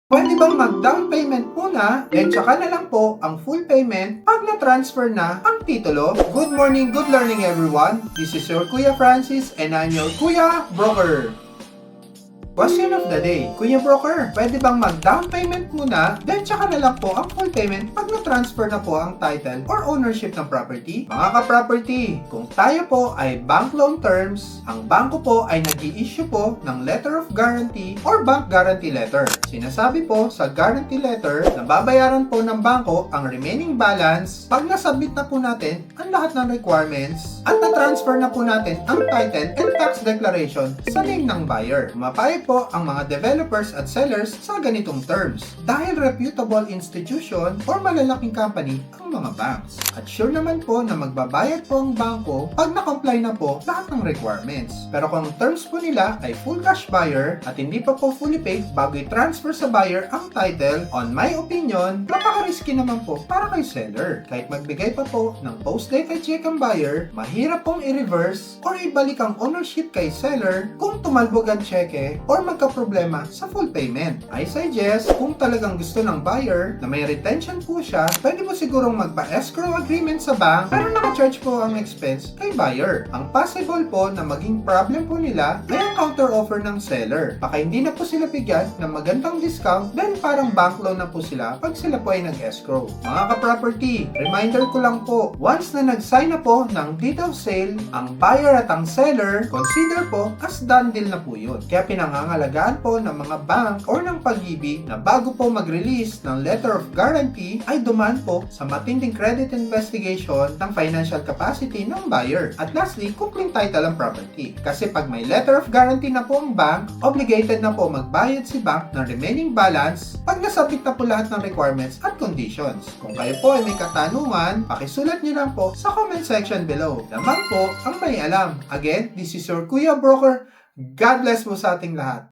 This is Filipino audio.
Pwede bang mag-down payment muna, then tsaka na lang po ang full payment pag na-transfer na ang titulo? Good morning, good learning everyone! This is your Kuya Francis and I'm your Kuya Broker. Question of the day, Kuya Broker, pwede bang mag-down payment muna, then tsaka na lang po ang full payment pag na-transfer na po ang title or ownership ng property? Mga ka-property, kung tayo po ay bank loan terms, ang bangko po ay nag-i-issue po ng letter of guarantee or bank guarantee letter. Sinasabi po sa guarantee letter na babayaran po ng bangko ang remaining balance pag nasubmit na po natin ang lahat ng requirements at na-transfer na po natin ang title and tax declaration sa name ng buyer. Mapayag po ang mga developers at sellers sa ganitong terms dahil reputable institution or malalaking company ang mga banks. At sure naman po na magbabayad po ang bangko pag na-comply na po lahat ng requirements. Pero kung terms po nila ay full cash buyer at hindi pa po fully paid bago i-transfer sa buyer ang title, on my opinion, napaka-risky naman po para kay seller. Kahit magbigay pa po ng post-dated check ang buyer, mahirap pong i-reverse or ibalik ang ownership kay seller kung tumalbog ang cheque or magka-problema sa full payment. I suggest, kung talagang gusto ng buyer na may retention po siya, pwede mo sigurong magpa-escrow agreement sa bank pero naka-charge po ang expense kay buyer. Ang possible po na maging problem po nila ay ang counter offer ng seller. Baka hindi na po sila bigyan ng magandang discount then parang bank loan na po sila pag sila po ay nag-escrow. Mga ka-property, reminder ko lang po, once na nag-sign na po ng deed of sale, ang buyer at ang seller, consider po as done deal na po yun. Kaya pinangangalagaan po ng mga bank or ng pag-ibig na bago po mag-release ng letter of guarantee ay dumaan po sa matinding credit investigation ng financial capacity ng buyer. At lastly, kumpling title ang property. Kasi pag may letter of guarantee na po ang bank, obligated na po magbayad si bank ng remaining balance pag nasabit na po lahat ng requirements at conditions. Kung kayo po ay may katanungan, pakisulat niyo lang po sa comment section below. Naman po ang may alam. Again, this is your Kuya Broker. God bless po sa ating lahat.